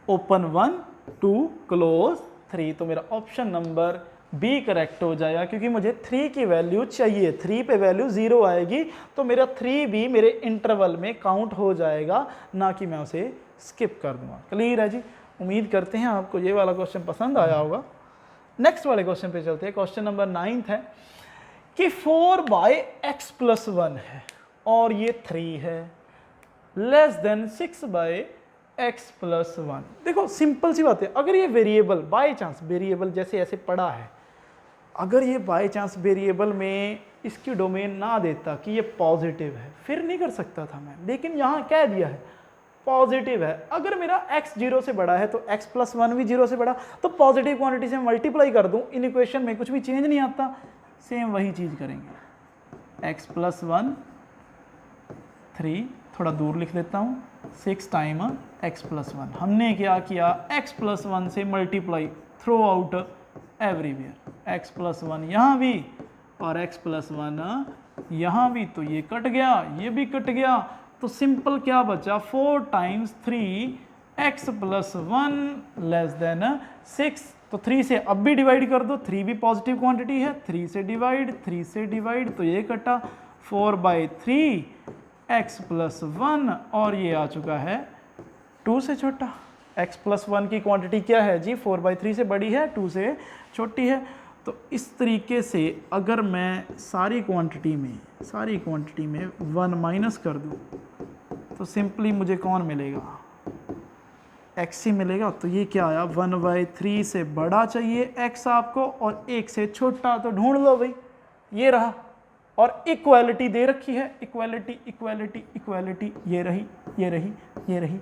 ओपन 1 2 क्लोज 3। तो मेरा ऑप्शन नंबर बी करेक्ट हो जाएगा, क्योंकि मुझे 3 की वैल्यू चाहिए, 3 पे वैल्यू 0 आएगी तो मेरा 3 भी मेरे इंटरवल में काउंट हो जाएगा, ना कि मैं उसे स्किप कर दूंगा। क्लियर है जी? उम्मीद करते हैं आपको ये वाला क्वेश्चन पसंद आया होगा। नेक्स्ट वाले क्वेश्चन पे चलते हैं। क्वेश्चन नंबर 9 है कि 4/x+1 है और ये 3 है, लेस देन 6/x+1। देखो सिंपल सी बात है, अगर ये वेरिएबल बाय चांस वेरिएबल जैसे ऐसे पड़ा है, अगर ये बाय चांस वेरिएबल में इसकी डोमेन ना देता कि ये पॉजिटिव है, फिर नहीं कर सकता था मैं, लेकिन यहाँ कह दिया है पॉजिटिव है। अगर मेरा x 0 से बड़ा है तो x+1 भी 0 से बड़ा, तो पॉजिटिव क्वांटिटी से मल्टीप्लाई कर दूं, इन इक्वेशन में कुछ भी चेंज नहीं आता, सेम वही चीज करेंगे। x+1 3, थोड़ा दूर लिख देता हूँ, 6 टाइम x+1। हमने क्या किया, x+1 से multiply through out everywhere, x+1 यहाँ भी और x+1 यहाँ भी, तो ये कट गया, ये भी कट गया, तो सिंपल क्या बचा, 4 टाइम्स 3x+1 लेस देन 6। तो 3 से अब भी डिवाइड कर दो, 3 भी पॉजिटिव क्वांटिटी है, 3 से डिवाइड, तो ये कटा 4/3x+1 और ये आ चुका है 2 से छोटा। x+1 की क्वांटिटी क्या है जी, 4/3 से बड़ी है, 2 से छोटी है। तो इस तरीके से अगर मैं सारी क्वांटिटी में 1 माइनस कर दूं तो सिंपली मुझे कौन मिलेगा, x ही मिलेगा। तो ये क्या आया, 1/3 से बड़ा चाहिए x आपको और 1 से छोटा, तो ढूंढ लो भाई, ये रहा। और इक्वालिटी दे रखी है, इक्वालिटी इक्वालिटी इक्वालिटी, ये रही ये रही ये रही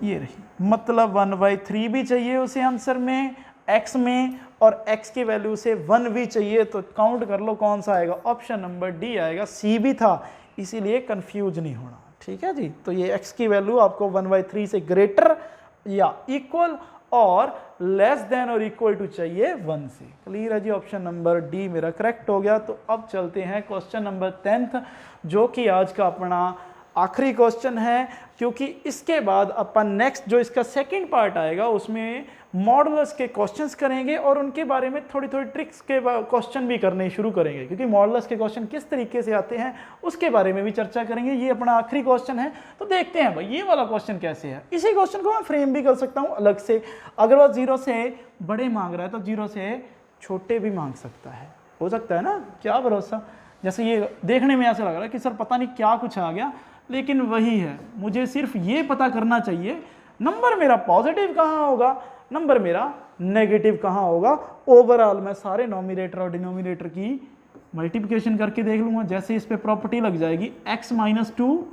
ये रही, मतलब 1/3 भी चाहिए उसे आंसर में, x में, और x की वैल्यू से 1 भी चाहिए। तो काउंट कर लो कौन सा आएगा, ऑप्शन नंबर डी आएगा, c भी था, इसीलिए कंफ्यूज नहीं होना। ठीक है जी? तो ये x की वैल्यू आपको 1/3 से ग्रेटर या इक्वल और लेस देन और इक्वल टू चाहिए 1 से। क्लियर है जी? ऑप्शन नंबर डी मेरा करेक्ट हो गया। तो अब चलते हैं क्वेश्चन नंबर 10, जो कि आज का अपना आखिरी क्वेश्चन है, क्योंकि इसके बाद अपन नेक्स्ट जो इसका सेकंड पार्ट आएगा उसमें मॉडुलस के क्वेश्चंस करेंगे और उनके बारे में थोड़ी थोड़ी ट्रिक्स के क्वेश्चन भी करने शुरू करेंगे, क्योंकि मॉडुलस के क्वेश्चन किस तरीके से आते हैं उसके बारे में भी चर्चा करेंगे। ये अपना आखिरी क्वेश्चन है, तो देखते हैं भाई ये वाला क्वेश्चन कैसे है। इसी क्वेश्चन को मैं फ्रेम भी कर सकता हूँ अलग से, अगर वो 0 से बड़े मांग रहा है तो 0 से छोटे भी मांग सकता है, हो सकता है ना, क्या भरोसा। जैसे ये देखने में ऐसा लग रहा है कि सर पता नहीं क्या कुछ आ गया, लेकिन वही है, मुझे सिर्फ ये पता करना चाहिए नंबर मेरा पॉजिटिव कहाँ होगा, नंबर मेरा नेगेटिव कहाँ होगा। ओवरऑल मैं सारे नॉमिनेटर और डिनोमिनेटर की मल्टीप्लिकेशन करके देख लूँगा। जैसे इस पे प्रॉपर्टी लग जाएगी x-2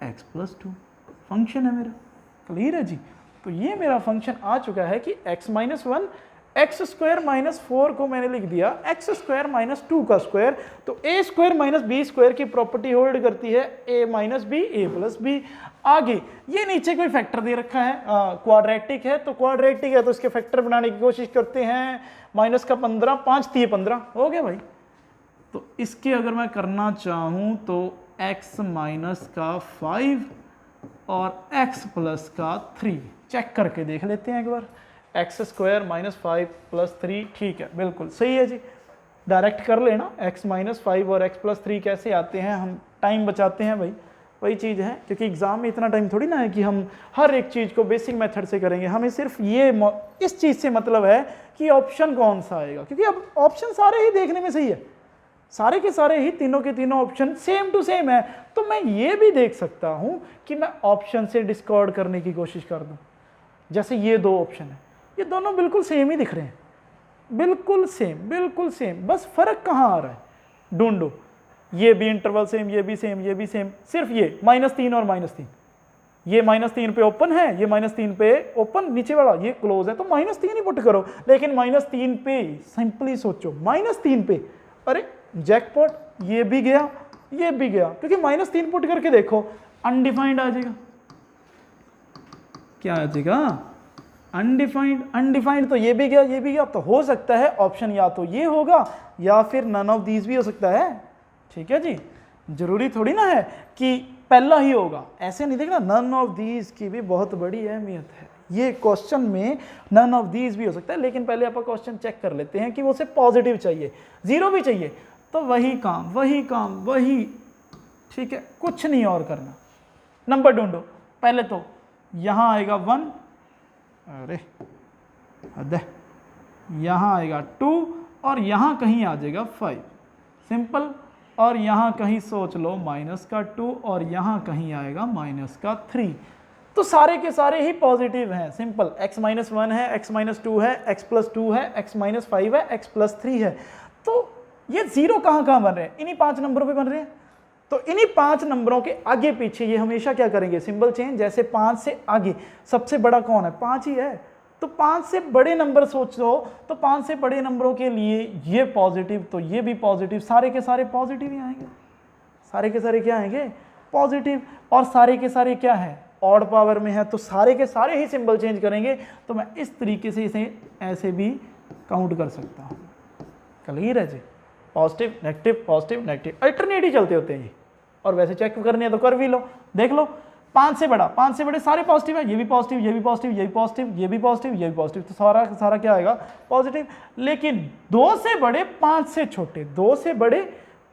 x+2 फंक्शन है मेरा। क्लियर है जी? तो ये मेरा फंक्शन आ चुका है कि x-1 x² - 4 को मैंने लिख दिया x² - 2 का स्क्वायर, तो a² - b² की प्रॉपर्टी होल्ड करती है a - b a+b। आगे ये नीचे कोई फैक्टर दे रखा है, क्वाड्रेटिक है, तो क्वाड्रेटिक है तो इसके फैक्टर बनाने की कोशिश करते हैं, माइनस का 15, 5 × 15 हो गया भाई। तो इसके अगर मैं करना चाहूँ तो x - का 5 और x + का 3 चेक करके देख लेते हैं एक बार। x² - 5 + 3, ठीक है, बिल्कुल सही है जी, डायरेक्ट कर लेना। x - 5 और x + 3 कैसे आते हैं, हम टाइम बचाते हैं भाई, वही चीज़ है, क्योंकि एग्जाम में इतना टाइम थोड़ी ना है कि हम हर एक चीज़ को बेसिक मेथड से करेंगे। हमें सिर्फ ये इस चीज़ से मतलब है कि ऑप्शन कौन सा आएगा, क्योंकि अब ऑप्शन सारे ही देखने में सही है, सारे के सारे ही तीनों के तीनों ऑप्शन सेम टू सेम है। तो मैं ये भी देख सकता हूँ कि मैं ऑप्शन से डिस्कार्ड करने की कोशिश कर दूँ। जैसे ये 2 ऑप्शन है, ये दोनों बिल्कुल सेम ही दिख रहे हैं, बिल्कुल सेम, बस फर्क कहाँ आ रहा है ढूंढो। ये भी इंटरवल सेम, ये भी सेम, ये भी सेम, सिर्फ ये -3 और -3, ये -3 पे ओपन है, ये -3 पे ओपन, नीचे वाला ये क्लोज है, तो -3 ही पुट करो। लेकिन -3 पे सिंपली सोचो, -3 पे, अरे जैकपॉट, ये भी गया, ये भी गया, क्योंकि -3 पुट करके देखो अनडिफाइंड आ जाएगा। क्या आ जाएगा? अनडिफाइंड। अनडिफाइंड तो ये भी गया, ये भी गया, तो हो सकता है ऑप्शन या तो ये होगा या फिर नन ऑफ दीज भी हो सकता है। ठीक है जी, जरूरी थोड़ी ना है कि पहला ही होगा, ऐसे नहीं देखना। नन ऑफ दीज की भी बहुत बड़ी अहमियत है, ये क्वेश्चन में नन ऑफ दीज भी हो सकता है। लेकिन पहले आप क्वेश्चन चेक कर लेते हैं कि वो उसे पॉजिटिव चाहिए, जीरो भी चाहिए, तो वही काम वही काम वही। ठीक है, कुछ नहीं और करना। नंबर ढूंढो। पहले तो यहां आएगा 1, अरे हद है, यहां आएगा 2 और यहां कहीं आ जाएगा 5, सिंपल। और यहां कहीं सोच लो -2 और यहां कहीं आएगा -3। तो सारे के सारे ही पॉजिटिव हैं, सिंपल। x-1 है, x-2 है, x+2 है, x-5 है, x+3 है। तो ये जीरो कहां कहां बन रहे हैं? इन्हीं 5 नंबरों पे बन रहे हैं। तो इन्हीं 5 नंबरों के आगे पीछे ये हमेशा क्या करेंगे? Symbol change. जैसे 5 से आगे सबसे बड़ा कौन है? 5 ही है, तो 5 से बड़े नंबर सोच लो, तो 5 से बड़े नंबरों के लिए ये पॉजिटिव, तो ये भी पॉजिटिव, सारे के सारे पॉजिटिव ही आएंगे। सारे के सारे क्या आएंगे? पॉजिटिव। और सारे के सारे क्या है? ऑड पावर में है, तो सारे के सारे ही सिंबल चेंज करेंगे। तो मैं इस तरीके से इसे ऐसे भी काउंट कर सकता हूँ। क्लियर है जी? Positive negative, positive negative, alternate ही चलते होते हैं ये। और वैसे चेक करनी है तो कर भी लो, देख लो। 5 से बड़ा, 5 से बड़े सारे पॉजिटिव है, ये भी पॉजिटिव, ये भी पॉजिटिव, ये भी पॉजिटिव, ये भी पॉजिटिव, ये भी पॉजिटिव, तो सारा सारा क्या आएगा? पॉजिटिव। लेकिन 2 से बड़े 5 से छोटे, 2 से बड़े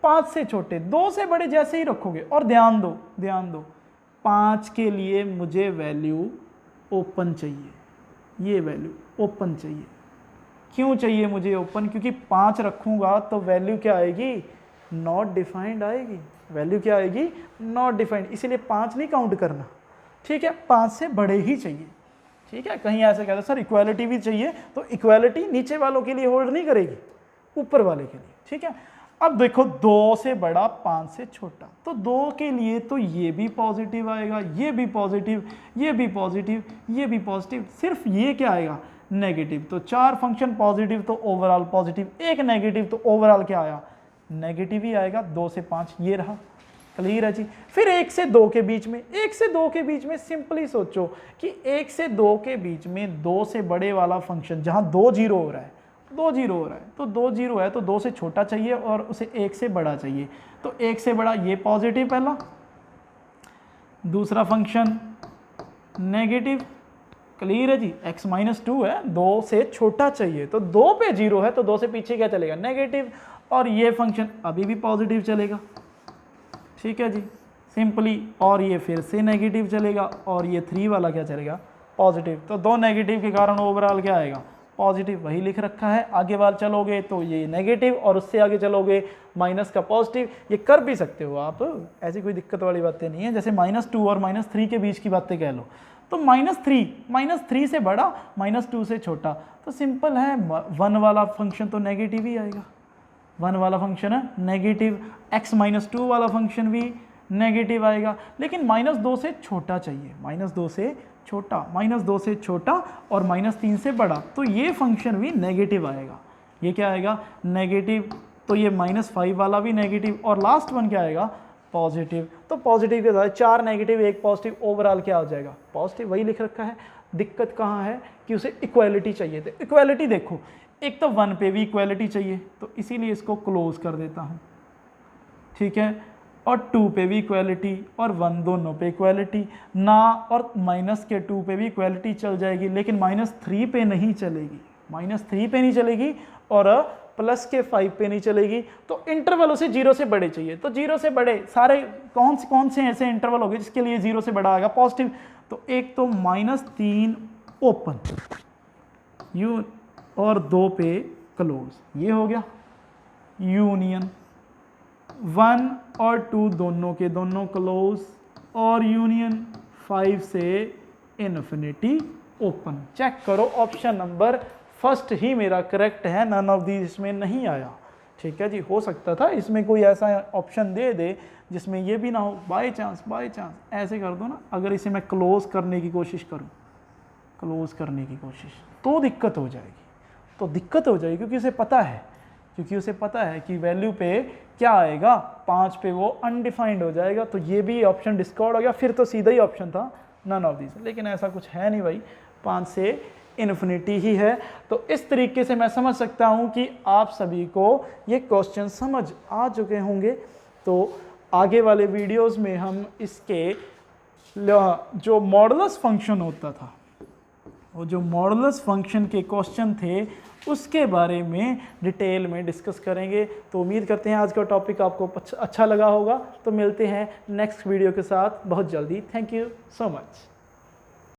5 से छोटे, 2 से बड़े जैसे ही रखोगे। और ध्यान दो, ध्यान दो, 5 के लिए मुझे वैल्यू ओपन चाहिए, ये वैल्यू ओपन चाहिए। क्यों चाहिए मुझे ओपन? क्योंकि 5 रखूंगा तो वैल्यू क्या आएगी? नॉट डिफाइंड आएगी। वैल्यू क्या आएगी? Not defined. इसीलिए 5 नहीं काउंट करना। ठीक है, 5 से बड़े ही चाहिए। ठीक है, कहीं ऐसे कहते सर इक्वालिटी भी चाहिए, तो इक्वालिटी नीचे वालों के लिए होल्ड नहीं करेगी, ऊपर वाले के लिए। ठीक है, अब देखो 2 से बड़ा 5 से छोटा, तो 2 के लिए तो ये भी पॉजिटिव आएगा, ये भी पॉजिटिव, ये भी पॉजिटिव, ये भी पॉजिटिव, सिर्फ ये क्या आएगा? नेगेटिव। तो 4 फंक्शन पॉजिटिव तो ओवरऑल पॉजिटिव, एक नेगेटिव तो ओवरऑल क्या आया? नेगेटिव ही आएगा। 2 से 5 ये रहा। क्लियर है जी? फिर 1 से 2 के बीच में, 1 से 2 के बीच में सिंपली सोचो कि 1 से 2 के बीच में 2 से बड़े वाला फंक्शन, जहां 2 जीरो हो रहा है, 2 जीरो हो रहा है, तो 2 जीरो है तो 2 से छोटा चाहिए और उसे 1 से बड़ा चाहिए। तो 1 से बड़ा ये पॉजिटिव पहला, दूसरा फंक्शन नेगेटिव। क्लियर है जी? x-2 है, 2 से छोटा चाहिए, तो 2 पे जीरो है तो 2 से पीछे क्या चलेगा? नेगेटिव। और ये फंक्शन अभी भी पॉजिटिव चलेगा। ठीक है जी, सिंपली। और ये फिर से नेगेटिव चलेगा और ये 3 वाला क्या चलेगा? पॉजिटिव। तो 2 नेगेटिव के कारण ओवरऑल क्या आएगा? पॉजिटिव। वही लिख रखा है। आगे बार चलोगे तो ये नेगेटिव और उससे आगे चलोगे माइनस का पॉजिटिव। ये कर भी सकते हो आप, ऐसी कोई दिक्कत वाली बातें नहीं है। जैसे -2 और -3 के बीच की बातें कह लो, तो -3 से बड़ा, -2 से छोटा, तो सिंपल है 1 वाला फंक्शन तो नेगेटिव ही आएगा। 1 वाला फंक्शन है नेगेटिव, x-2 वाला फंक्शन भी नेगेटिव आएगा। लेकिन -2 से छोटा चाहिए, -2 से छोटा, -2 से छोटा और -3 से बड़ा, तो ये फंक्शन भी नेगेटिव आएगा। ये क्या आएगा? नेगेटिव। तो ये -5 वाला भी नेगेटिव और लास्ट वन क्या आएगा? पॉजिटिव। तो पॉजिटिव के साथ 4 नेगेटिव 1 पॉजिटिव, ओवरऑल क्या हो जाएगा? पॉजिटिव। वही लिख रखा है। दिक्कत कहाँ है कि उसे इक्वालिटी चाहिए। तो इक्वालिटी देखो, एक तो 1 पे भी इक्वालिटी चाहिए, तो इसीलिए इसको क्लोज कर देता हूँ। ठीक है, और 2 पे भी इक्वालिटी और 1 दोनों पे इक्वालिटी ना, और -2 पे भी इक्वालिटी चल जाएगी, लेकिन -3 पे नहीं चलेगी, -3 पे नहीं चलेगी और +5 पे नहीं चलेगी। तो इंटरवल उसे 0 से बड़े चाहिए। तो 0 से बड़े सारे कौन से ऐसे इंटरवल हो गए जिसके लिए 0 से बड़ा आएगा? पॉजिटिव। तो एक तो -3 ओपन यू और 2 पे क्लोज, ये हो गया यूनियन। 1 और 2 दोनों के दोनों क्लोज और यूनियन 5 से इन्फिनिटी ओपन। चेक करो, ऑप्शन नंबर फर्स्ट ही मेरा करेक्ट है, नन ऑफ दीज इसमें नहीं आया। ठीक है जी, हो सकता था इसमें कोई ऐसा ऑप्शन दे दे जिसमें ये भी ना हो, बाय चांस ऐसे कर दो ना। अगर इसे मैं क्लोज करने की कोशिश करूं, क्लोज करने की कोशिश, तो दिक्कत हो जाएगी, क्योंकि उसे पता है कि वैल्यू पे क्या आएगा, 5 पे वो अनडिफाइंड हो जाएगा। तो ये भी ऑप्शन डिस्कार्ड हो गया, फिर तो सीधा ही ऑप्शन था नन ऑफ दिस, लेकिन ऐसा कुछ है नहीं भाई, 5 से इन्फिनिटी ही है। तो इस तरीके से मैं समझ सकता हूँ कि आप सभी को ये क्वेश्चन समझ आ चुके होंगे। तो आगे वाले वीडियोस में हम इसके जो मॉडुलस फंक्शन होता था, वो जो मॉडुलस फंक्शन के क्वेश्चन थे उसके बारे में डिटेल में डिस्कस करेंगे। तो उम्मीद करते हैं आज का टॉपिक आपको अच्छा लगा होगा। तो मिलते हैं नेक्स्ट वीडियो के साथ बहुत जल्दी। Thank you so much.